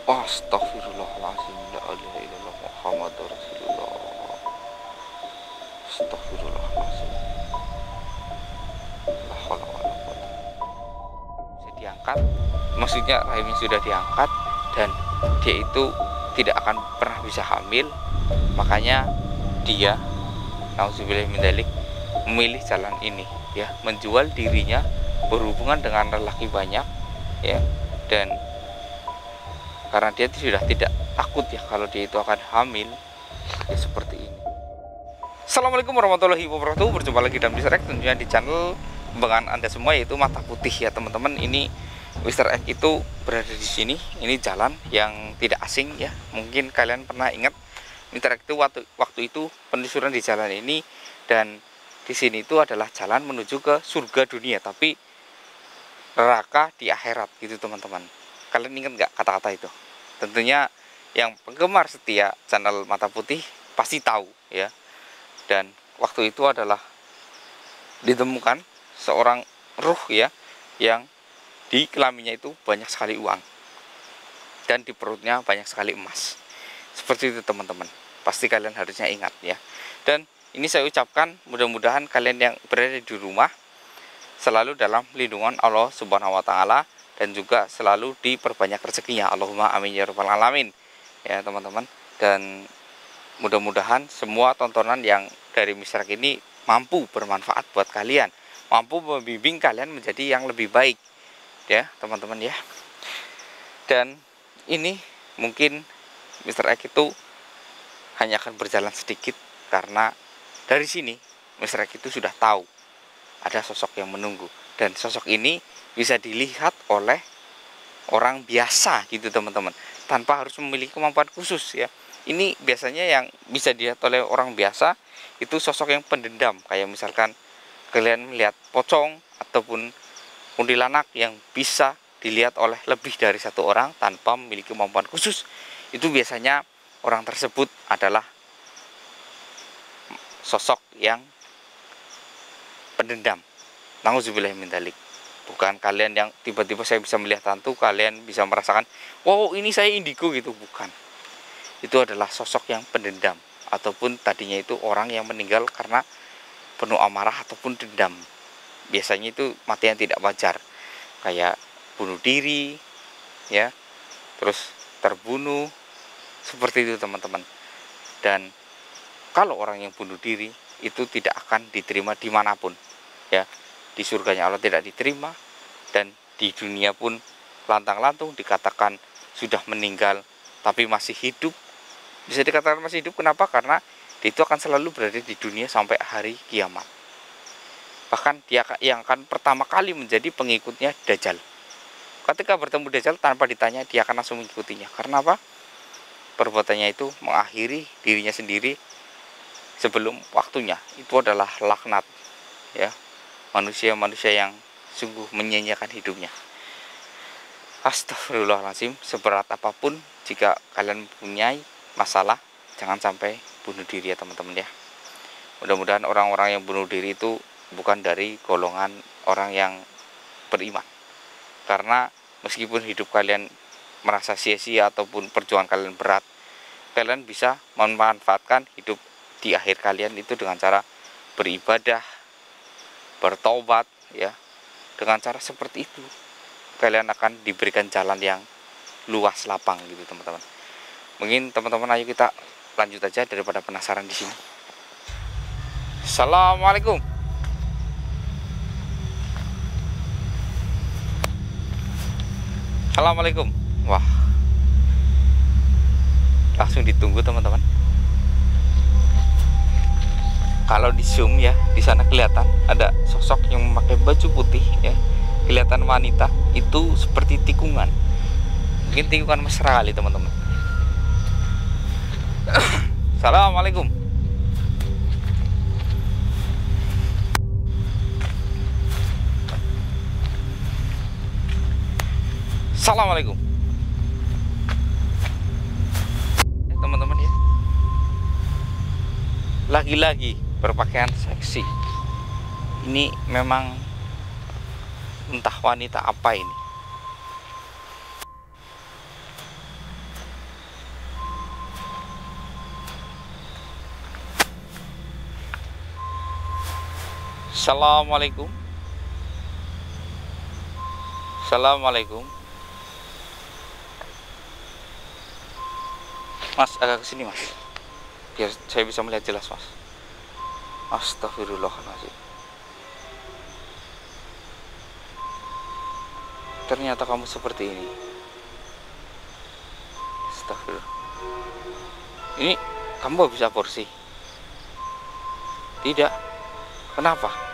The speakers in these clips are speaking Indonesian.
Astaghfirullahaladzim, la ilaha illallah Muhammadur Rasulullah. Astaghfirullahaladzim, la haula wala quwwata. Bisa diangkat, maksudnya rahimnya sudah diangkat dan dia itu tidak akan pernah bisa hamil. Makanya dia, nauzubillah min dzalik, memilih jalan ini ya, menjual dirinya, berhubungan dengan lelaki banyak ya, dan karena dia sudah tidak takut ya kalau dia itu akan hamil ya, seperti ini. Assalamualaikum warahmatullahi wabarakatuh. Berjumpa lagi dalam Mr. X, tentunya di channel kebanggaan Anda semua, yaitu Mata Putih ya teman-teman. Ini Mr. X itu berada di sini. Ini jalan yang tidak asing ya. Mungkin kalian pernah ingat Mr. X itu waktu itu penelusuran di jalan ini, dan di sini itu adalah jalan menuju ke surga dunia, tapi neraka di akhirat gitu teman-teman. Kalian ingat nggak kata-kata itu? Tentunya yang penggemar setia channel Mata Putih pasti tahu ya. Dan waktu itu adalah ditemukan seorang ruh ya, yang di kelaminnya itu banyak sekali uang, dan di perutnya banyak sekali emas. Seperti itu teman-teman. Pasti kalian harusnya ingat ya. Dan ini saya ucapkan, mudah-mudahan kalian yang berada di rumah selalu dalam lindungan Allah Subhanahu wa taala, dan juga selalu diperbanyak rezekinya. Allahumma amin ya rabbal alamin ya teman-teman. Dan mudah-mudahan semua tontonan yang dari Mr. X ini mampu bermanfaat buat kalian, mampu membimbing kalian menjadi yang lebih baik ya teman-teman ya. Dan ini mungkin Mr. X itu hanya akan berjalan sedikit, karena dari sini Mr. X itu sudah tahu ada sosok yang menunggu, dan sosok ini bisa dilihat oleh orang biasa gitu teman-teman, tanpa harus memiliki kemampuan khusus ya. Ini biasanya yang bisa dilihat oleh orang biasa itu sosok yang pendendam, kayak misalkan kalian melihat pocong ataupun kuntilanak yang bisa dilihat oleh lebih dari satu orang tanpa memiliki kemampuan khusus. Itu biasanya orang tersebut adalah sosok yang pendendam. Nauzubillah min dzalik. Bukan kalian yang tiba-tiba saya bisa melihat hantu, kalian bisa merasakan, wow ini saya indigo gitu, bukan. Itu adalah sosok yang pendendam, ataupun tadinya itu orang yang meninggal karena penuh amarah ataupun dendam. Biasanya itu mati yang tidak wajar, kayak bunuh diri ya, terus terbunuh, seperti itu teman-teman. Dan kalau orang yang bunuh diri itu tidak akan diterima dimanapun ya. Di surganya Allah tidak diterima, dan di dunia pun lantang-lantung dikatakan sudah meninggal tapi masih hidup. Bisa dikatakan masih hidup, kenapa? Karena dia itu akan selalu berada di dunia sampai hari kiamat. Bahkan dia yang akan pertama kali menjadi pengikutnya Dajjal. Ketika bertemu Dajjal, tanpa ditanya dia akan langsung mengikutinya. Karena apa? Perbuatannya itu mengakhiri dirinya sendiri sebelum waktunya. Itu adalah laknat ya, manusia-manusia yang sungguh menyia-nyiakan hidupnya. Astagfirullahaladzim. Seberat apapun jika kalian mempunyai masalah, jangan sampai bunuh diri ya teman-teman ya. Mudah-mudahan orang-orang yang bunuh diri itu bukan dari golongan orang yang beriman, karena meskipun hidup kalian merasa sia-sia ataupun perjuangan kalian berat, kalian bisa memanfaatkan hidup di akhir kalian itu dengan cara beribadah, bertobat ya. Dengan cara seperti itu kalian akan diberikan jalan yang luas, lapang gitu teman-teman. Mungkin teman-teman, ayo kita lanjut aja daripada penasaran di sini. Assalamualaikum. Assalamualaikum. Wah, langsung ditunggu teman-teman. Kalau di zoom ya, di sana kelihatan ada sosok yang memakai baju putih ya, kelihatan wanita, itu seperti tikungan. Mungkin tikungan mesra kali teman-teman. Assalamualaikum. Assalamualaikum. Teman-teman ya, lagi-lagi berpakaian seksi. Ini memang entah wanita apa ini. Assalamualaikum. Assalamualaikum. Mas, agak kesini mas, biar saya bisa melihat jelas mas. Astagfirullahaladzim. Ternyata kamu seperti ini. Astagfirullah. Ini kamu habis aborsi? Tidak. Kenapa?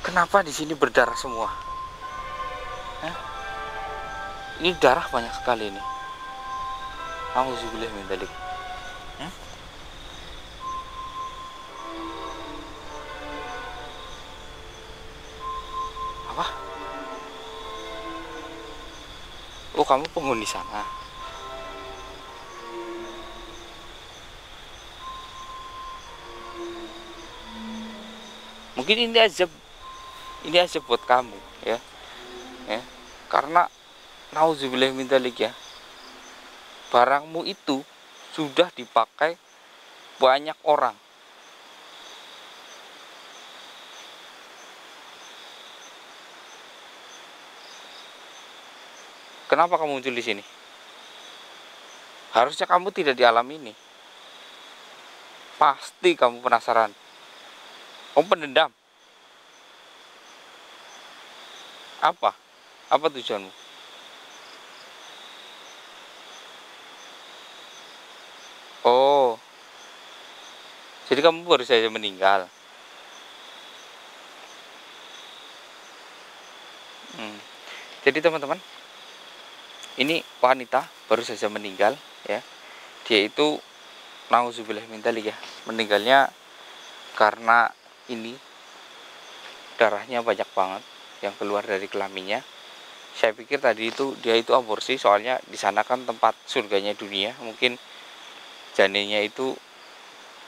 Kenapa di sini berdarah semua? Hah? Ini darah banyak sekali ini. Auzubillah min dzalik. Apa? Oh, kamu penghuni sana. Mungkin ini aja buat kamu ya. Karena nauzubillah min dzalik ya. Barangmu itu sudah dipakai banyak orang. Kenapa kamu muncul di sini? Harusnya kamu tidak di alam ini. Pasti kamu penasaran. Kamu pendendam. Apa? Apa tujuanmu? Oh, jadi kamu baru saja meninggal. Jadi teman-teman, ini wanita baru saja meninggal ya. Dia itu nauzubillah min dzalik ya. Meninggalnya karena ini darahnya banyak banget yang keluar dari kelaminnya. Saya pikir tadi itu dia itu aborsi, soalnya di sana kan tempat surganya dunia. Mungkin janinnya itu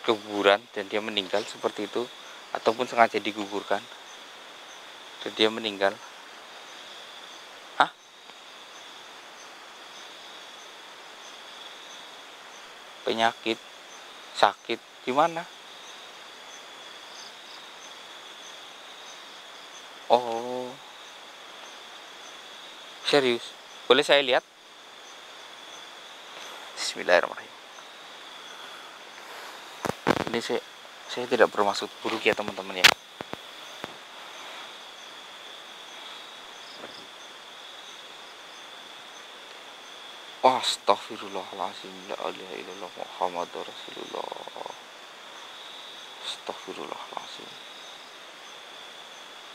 keguguran dan dia meninggal seperti itu, ataupun sengaja digugurkan dan dia meninggal. Penyakit, sakit, gimana? Oh, serius? Boleh saya lihat? Bismillahirrahmanirrahim. Ini saya tidak bermaksud buruk ya teman-teman ya. Astaghfirullahaladzim, la ilaha illallah Muhammadur Rasulullah. Astaghfirullahaladzim,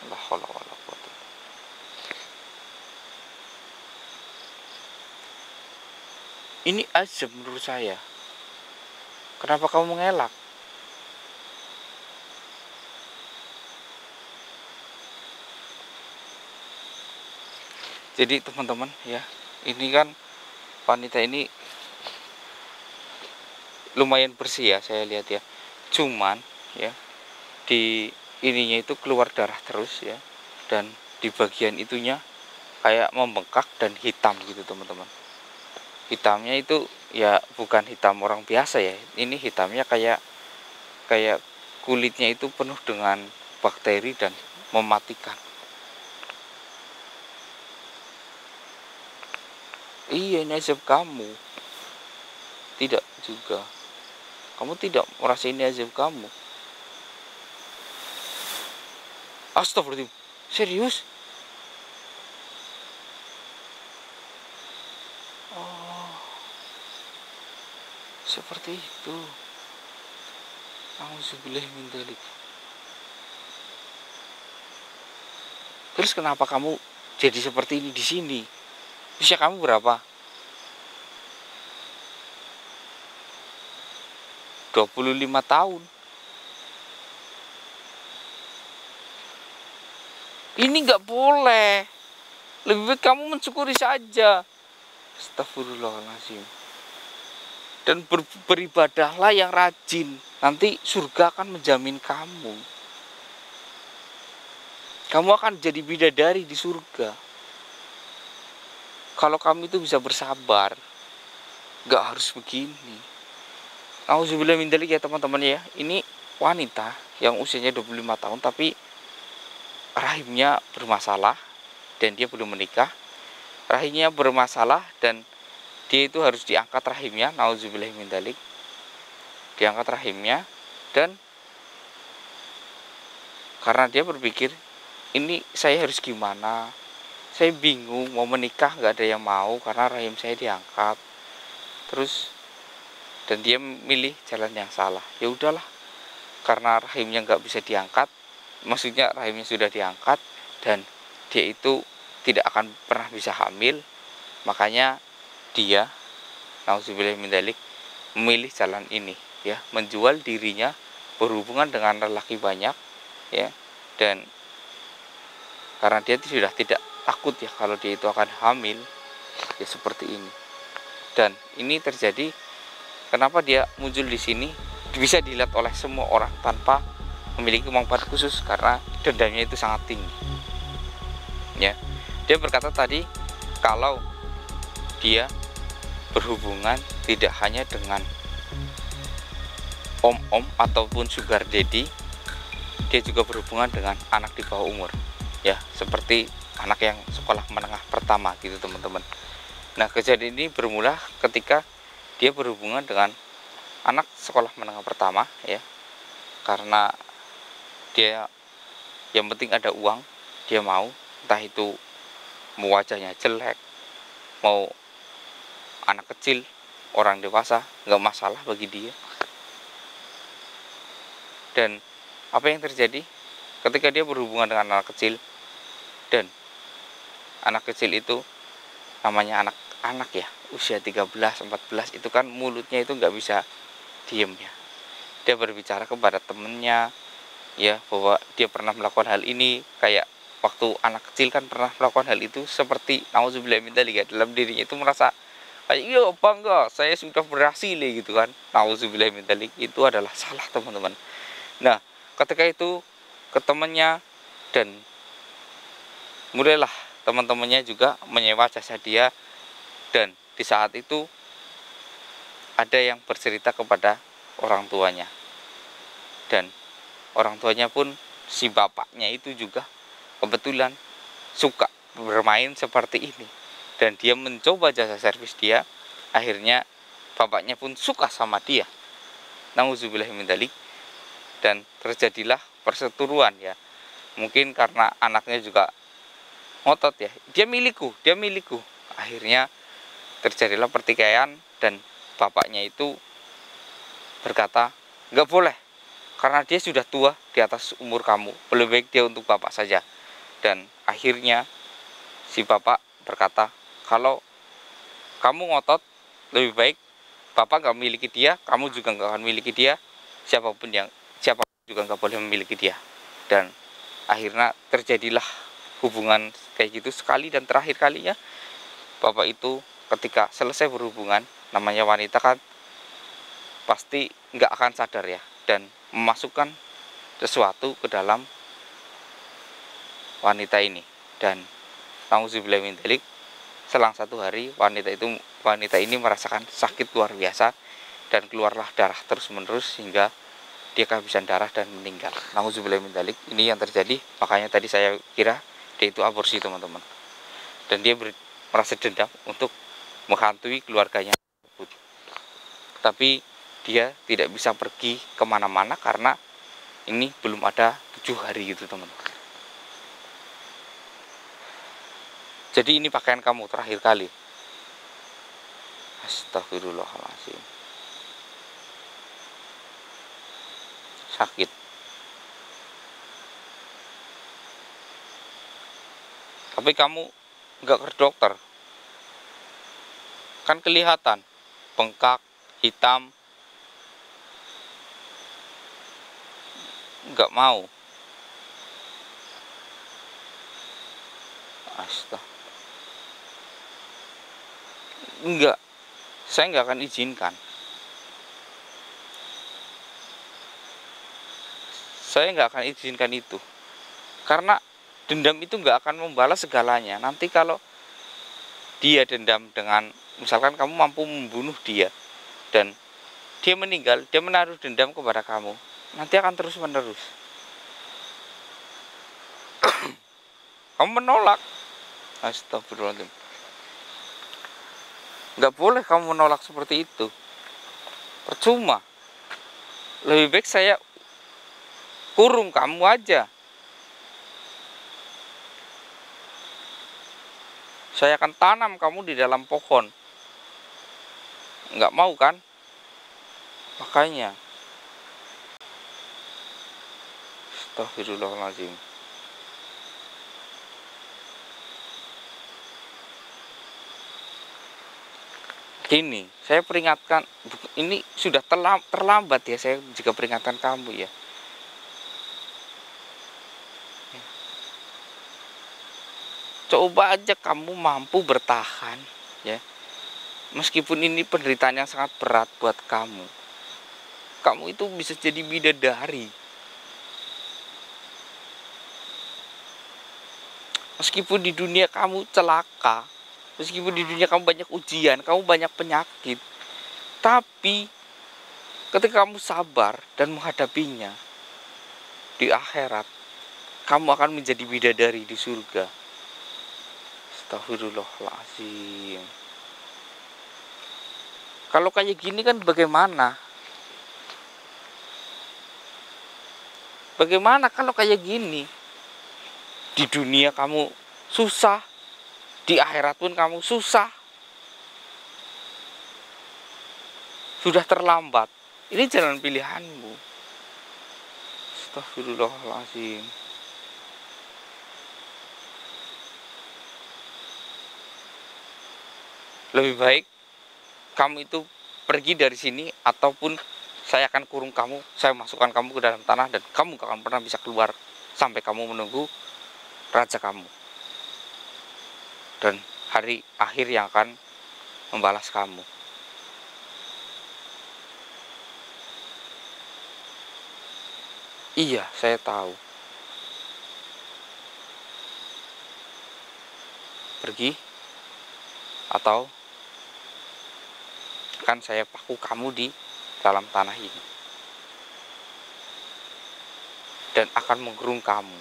la haula wala quwwata. Ini aja menurut saya. Kenapa kamu mengelak? Jadi teman-teman ya, ini kan wanita ini lumayan bersih ya, saya lihat ya. Cuman ya di ininya itu keluar darah terus ya, dan di bagian itunya kayak membengkak dan hitam gitu teman-teman. Hitamnya itu ya bukan hitam orang biasa ya. Ini hitamnya kayak kulitnya itu penuh dengan bakteri dan mematikan. Iya, ini azab kamu. Tidak juga. Kamu tidak merasa ini azab kamu. Astagfirullahaladzim. Serius? Oh, seperti itu. Auzubillah min dzalik. Terus kenapa kamu jadi seperti ini di sini? Usia kamu berapa? 25 tahun. Ini nggak boleh. Lebih baik kamu mensyukuri saja. Astagfirullahaladzim. Dan beribadahlah yang rajin. Nanti surga akan menjamin kamu. Kamu akan jadi bidadari di surga. Kalau kamu itu bisa bersabar, gak harus begini. Auzubillah min dzalik ya teman-teman ya. Ini wanita yang usianya 25 tahun tapi rahimnya bermasalah dan dia belum menikah, rahimnya bermasalah dan dia itu harus diangkat rahimnya, nauzubillah min dzalik, diangkat rahimnya, dan karena dia berpikir, ini saya harus gimana, saya bingung mau menikah nggak ada yang mau karena rahim saya diangkat terus, dan dia milih jalan yang salah. Ya udahlah, karena rahimnya nggak bisa diangkat, maksudnya rahimnya sudah diangkat dan dia itu tidak akan pernah bisa hamil, makanya dia nauzubillah min dzalik memilih jalan ini, ya, menjual dirinya, berhubungan dengan lelaki banyak, ya, dan karena dia sudah tidak takut ya kalau dia itu akan hamil, ya seperti ini. Dan ini terjadi kenapa dia muncul di sini, bisa dilihat oleh semua orang tanpa memiliki kemampuan khusus karena dendamnya itu sangat tinggi, ya. Dia berkata tadi kalau dia berhubungan tidak hanya dengan om-om ataupun sugar daddy, dia juga berhubungan dengan anak di bawah umur, ya, seperti anak yang sekolah menengah pertama gitu teman-teman. Nah, kejadian ini bermula ketika dia berhubungan dengan anak sekolah menengah pertama, ya, karena dia yang penting ada uang, dia mau, entah itu mau wajahnya jelek, mau anak kecil, orang dewasa, nggak masalah bagi dia. Dan apa yang terjadi ketika dia berhubungan dengan anak kecil, dan anak kecil itu namanya anak-anak ya, usia 13, 14, itu kan mulutnya itu nggak bisa diem ya. Dia berbicara kepada temennya, ya, bahwa dia pernah melakukan hal ini, kayak waktu anak kecil kan pernah melakukan hal itu, seperti nauzubillah min dzalik, dalam dirinya itu merasa kayak, iya bangga saya sudah berhasil gitu kan. Nauzubillah min dzalik, itu adalah salah teman-teman. Nah, ketika itu ke temannya, dan mulailah teman-temannya juga menyewa jasa dia, dan di saat itu ada yang bercerita kepada orang tuanya, dan orang tuanya pun, si bapaknya itu juga kebetulan suka bermain seperti ini, dan dia mencoba jasa servis dia, akhirnya bapaknya pun suka sama dia, nauzubillah min dzalik, dan terjadilah perseteruan ya. Mungkin karena anaknya juga ngotot ya, dia milikku, akhirnya terjadilah pertikaian, dan bapaknya itu berkata, nggak boleh, karena dia sudah tua di atas umur kamu, lebih baik dia untuk bapak saja. Dan akhirnya si bapak berkata, kalau kamu ngotot, lebih baik bapak nggak memiliki dia, kamu juga nggak akan memiliki dia, siapa juga nggak boleh memiliki dia. Dan akhirnya terjadilah hubungan kayak gitu sekali dan terakhir kalinya. Bapak itu ketika selesai berhubungan, namanya wanita kan pasti nggak akan sadar ya, dan memasukkan sesuatu ke dalam wanita ini, dan nauzubillah min dzalik, selang 1 hari wanita ini merasakan sakit luar biasa, dan keluarlah darah terus menerus hingga dia kehabisan darah dan meninggal. Nauzubillah min dzalik, ini yang terjadi. Makanya tadi saya kira dia itu aborsi teman-teman, dan dia merasa dendam untuk menghantui keluarganya tersebut. Tapi dia tidak bisa pergi kemana-mana karena ini belum ada 7 hari gitu teman-teman. Jadi ini pakaian kamu terakhir kali. Astagfirullahaladzim. Sakit. Tapi kamu nggak ke dokter, kan kelihatan bengkak, hitam. Nggak mau. Astaga. Enggak, saya nggak akan izinkan. Saya nggak akan izinkan itu, karena dendam itu nggak akan membalas segalanya. Nanti kalau dia dendam dengan, misalkan kamu mampu membunuh dia, dan dia meninggal, dia menaruh dendam kepada kamu, nanti akan terus menerus. Kamu menolak. Astagfirullahaladzim. Nggak boleh kamu menolak seperti itu. Percuma. Lebih baik saya kurung kamu aja. Saya akan tanam kamu di dalam pohon. Nggak mau kan? Makanya. Astagfirullahaladzim. Gini, saya peringatkan, ini sudah terlambat ya saya jika peringatkan kamu ya. Coba aja kamu mampu bertahan ya. Meskipun ini penderitaan yang sangat berat buat kamu. Kamu itu bisa jadi bidadari. Meskipun di dunia kamu celaka, meskipun di dunia kamu banyak ujian, kamu banyak penyakit, tapi ketika kamu sabar dan menghadapinya, di akhirat kamu akan menjadi bidadari di surga. Astagfirullahaladzim. Kalau kayak gini kan bagaimana? Bagaimana kalau kayak gini? Di dunia kamu susah, di akhirat pun kamu susah. Sudah terlambat. Ini jalan pilihanmu. Astagfirullahaladzim. Lebih baik kamu itu pergi dari sini, ataupun saya akan kurung kamu, saya masukkan kamu ke dalam tanah, dan kamu gak akan pernah bisa keluar sampai kamu menunggu raja kamu dan hari akhir yang akan membalas kamu. Iya, saya tahu. Pergi, atau akan saya paku kamu di dalam tanah ini dan akan mengurung kamu.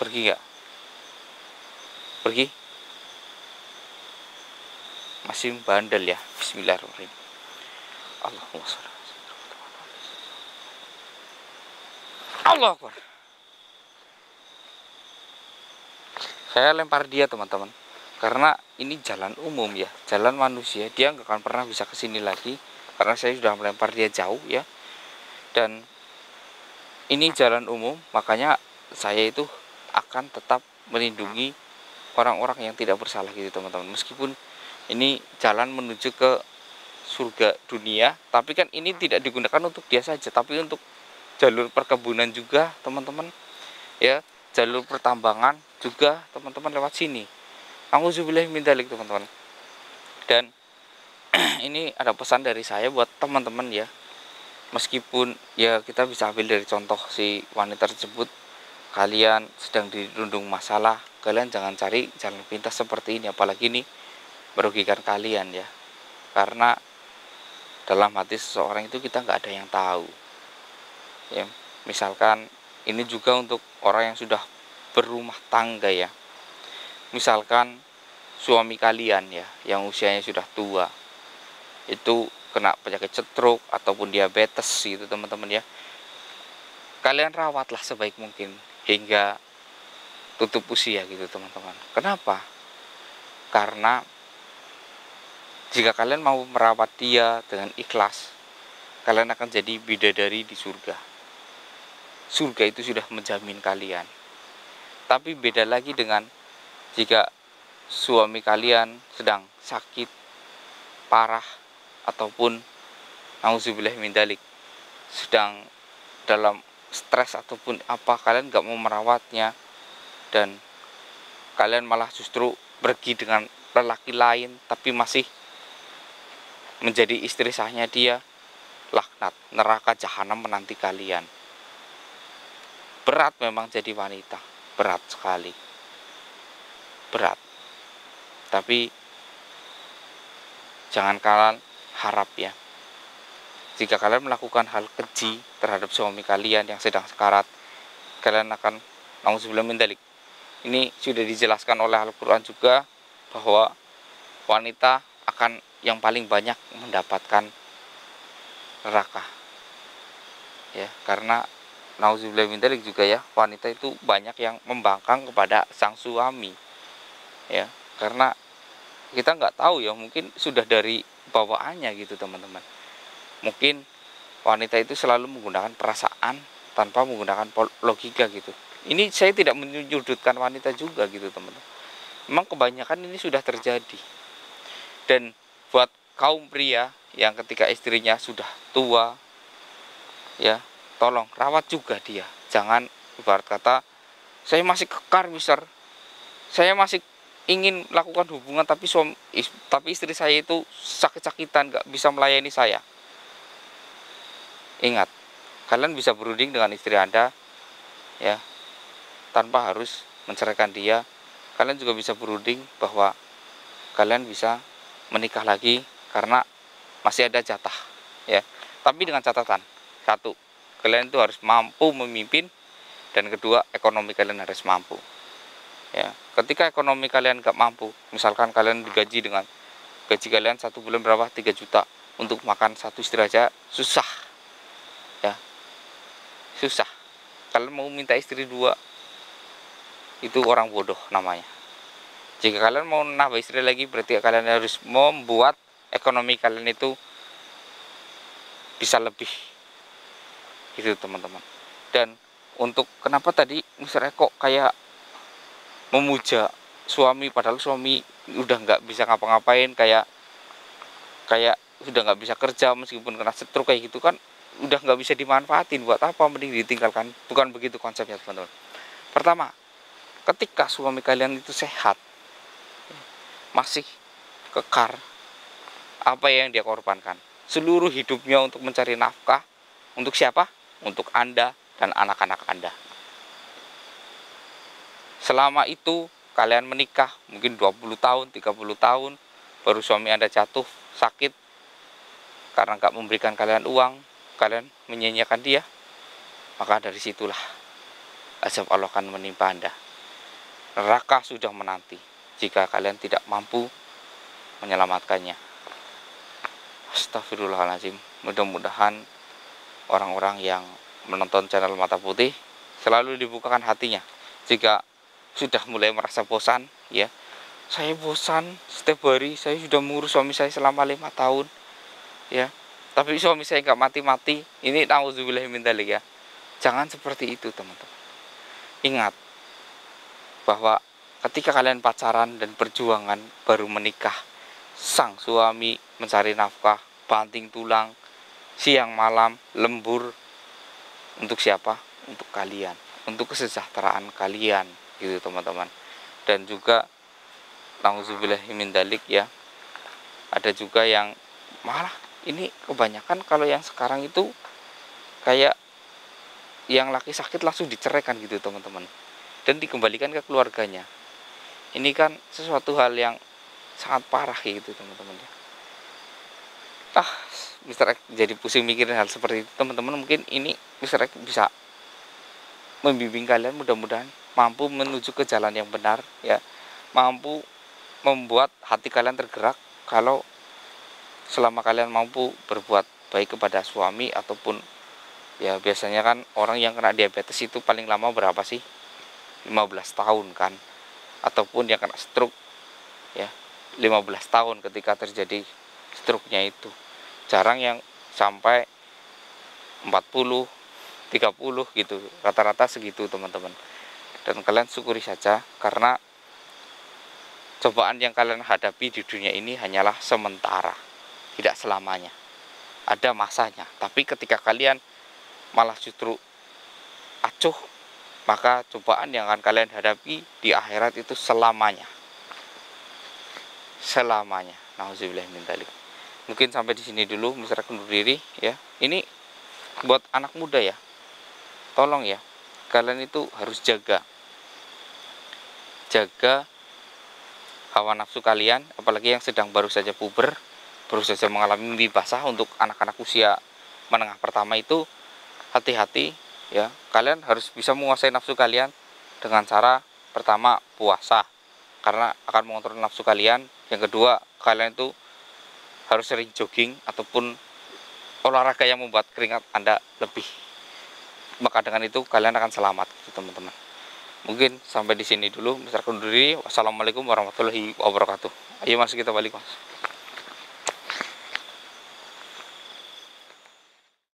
Pergi gak? Pergi? Masih bandel ya. Bismillahirrahmanirrahim. Allahumma sholli ala sayyidina Allah Akbar. Saya lempar dia teman-teman, karena ini jalan umum ya, jalan manusia, dia nggak akan pernah bisa kesini lagi karena saya sudah melempar dia jauh ya. Dan ini jalan umum, makanya saya itu akan tetap melindungi orang-orang yang tidak bersalah gitu teman-teman. Meskipun ini jalan menuju ke surga dunia, tapi kan ini tidak digunakan untuk dia saja, tapi untuk jalur perkebunan juga teman-teman ya, jalur pertambangan juga teman-teman lewat sini. Auzubillahi min dzalik teman-teman. Dan ini ada pesan dari saya buat teman-teman ya. Meskipun ya kita bisa ambil dari contoh si wanita tersebut, kalian sedang dirundung masalah, kalian jangan cari jalan pintas seperti ini, apalagi ini merugikan kalian ya. Karena dalam hati seseorang itu kita nggak ada yang tahu ya. Misalkan ini juga untuk orang yang sudah berumah tangga ya. Misalkan suami kalian ya, yang usianya sudah tua, itu kena penyakit stroke ataupun diabetes gitu teman-teman ya. Kalian rawatlah sebaik mungkin hingga tutup usia gitu teman-teman. Kenapa? Karena jika kalian mau merawat dia dengan ikhlas, kalian akan jadi bidadari di surga. Surga itu sudah menjamin kalian. Tapi beda lagi dengan jika suami kalian sedang sakit parah, ataupun auzubillahi min dzalik sedang dalam stres ataupun apa, kalian gak mau merawatnya dan kalian malah justru pergi dengan lelaki lain tapi masih menjadi istri sahnya dia, laknat, neraka jahanam menanti kalian. Berat memang jadi wanita, berat sekali, berat. Tapi jangan kalian harap ya, Jika kalian melakukan hal keji terhadap suami kalian yang sedang sekarat, kalian akan nauzubillah min dzalik. Ini sudah dijelaskan oleh Al-Quran juga bahwa wanita akan yang paling banyak mendapatkan neraka. Ya, karena nauzubillah min dzalik juga ya, wanita itu banyak yang membangkang kepada sang suami. Ya, karena kita nggak tahu ya, mungkin sudah dari bawaannya gitu teman-teman. Mungkin wanita itu selalu menggunakan perasaan tanpa menggunakan logika gitu. Ini saya tidak menyudutkan wanita juga gitu teman-teman. Memang kebanyakan ini sudah terjadi. Dan buat kaum pria yang ketika istrinya sudah tua, ya tolong rawat juga dia. Jangan ibarat kata, saya masih kekar mister, saya masih ingin melakukan hubungan tapi istri saya itu sakit-sakitan, gak bisa melayani saya. Ingat, kalian bisa berunding dengan istri Anda ya, tanpa harus menceraikan dia. Kalian juga bisa berunding bahwa kalian bisa menikah lagi karena masih ada jatah ya. Tapi dengan catatan, satu, kalian itu harus mampu memimpin, dan kedua, ekonomi kalian harus mampu. Ya, ketika ekonomi kalian gak mampu, misalkan kalian digaji dengan gaji kalian 1 bulan berapa, 3 juta, untuk makan satu istri aja susah ya, susah. Kalian mau minta istri 2, itu orang bodoh namanya. Jika kalian mau nambah istri lagi, berarti kalian harus membuat ekonomi kalian itu bisa lebih gitu teman-teman. Dan untuk kenapa tadi Mr. Eko kayak memuja suami, padahal suami udah nggak bisa ngapa-ngapain, kayak sudah nggak bisa kerja meskipun kena stroke kayak gitu kan, udah nggak bisa dimanfaatin, buat apa, mending ditinggalkan. Bukan begitu konsepnya teman-teman. Pertama, ketika suami kalian itu sehat, masih kekar, apa yang dia korbankan? Seluruh hidupnya untuk mencari nafkah. Untuk siapa? Untuk Anda dan anak-anak Anda. Selama itu kalian menikah mungkin 20 tahun, 30 tahun, baru suami Anda jatuh sakit karena gak memberikan kalian uang, kalian menyanyiakan dia, maka dari situlah azab Allah akan menimpa Anda. Neraka sudah menanti jika kalian tidak mampu menyelamatkannya. Astagfirullahaladzim. Mudah-mudahan orang-orang yang menonton channel Mata Putih selalu dibukakan hatinya. Jika sudah mulai merasa bosan, ya, saya bosan setiap hari, saya sudah mengurus suami saya selama 5 tahun, ya, tapi suami saya nggak mati-mati. Ini nauzubillah min dzalik ya. Jangan seperti itu teman-teman. Ingat bahwa ketika kalian pacaran dan perjuangan baru menikah, sang suami mencari nafkah, banting tulang, siang malam, lembur, untuk siapa? Untuk kalian, untuk kesejahteraan kalian gitu teman-teman. Dan juga nauzubillahi min dzalik ya, ada juga yang malah ini kebanyakan kalau yang sekarang itu kayak yang laki sakit langsung diceraikan gitu teman-teman, dan dikembalikan ke keluarganya. Ini kan sesuatu hal yang sangat parah gitu teman-teman ya. Mr. X jadi pusing mikirin hal seperti itu teman-teman. Mungkin ini Mr. X bisa membimbing kalian, mudah-mudahan mampu menuju ke jalan yang benar ya, mampu membuat hati kalian tergerak. Kalau selama kalian mampu berbuat baik kepada suami, ataupun ya biasanya kan orang yang kena diabetes itu paling lama berapa sih, 15 tahun kan, ataupun yang kena stroke ya 15 tahun ketika terjadi stroke-nya itu. Jarang yang sampai 40, 30 gitu, rata-rata segitu teman-teman. Dan kalian syukuri saja, karena cobaan yang kalian hadapi di dunia ini hanyalah sementara, tidak selamanya. Ada masanya, tapi ketika kalian malah justru acuh, maka cobaan yang akan kalian hadapi di akhirat itu selamanya. Selamanya. Nauzubillah min dzalik. Mungkin sampai di sini dulu Mr. X undur diri ya. Ini buat anak muda ya. Tolong ya, kalian itu harus jaga hawa nafsu kalian, apalagi yang sedang baru saja puber, baru saja mengalami mimpi basah. Untuk anak-anak usia menengah pertama itu hati-hati ya. Kalian harus bisa menguasai nafsu kalian dengan cara pertama puasa, karena akan mengontrol nafsu kalian. Yang kedua, kalian itu harus sering jogging ataupun olahraga yang membuat keringat Anda lebih. Maka dengan itu kalian akan selamat gitu, teman-teman. Mungkin sampai di sini dulu. Wassalamualaikum warahmatullahi wabarakatuh. Ayo mas, kita balik mas.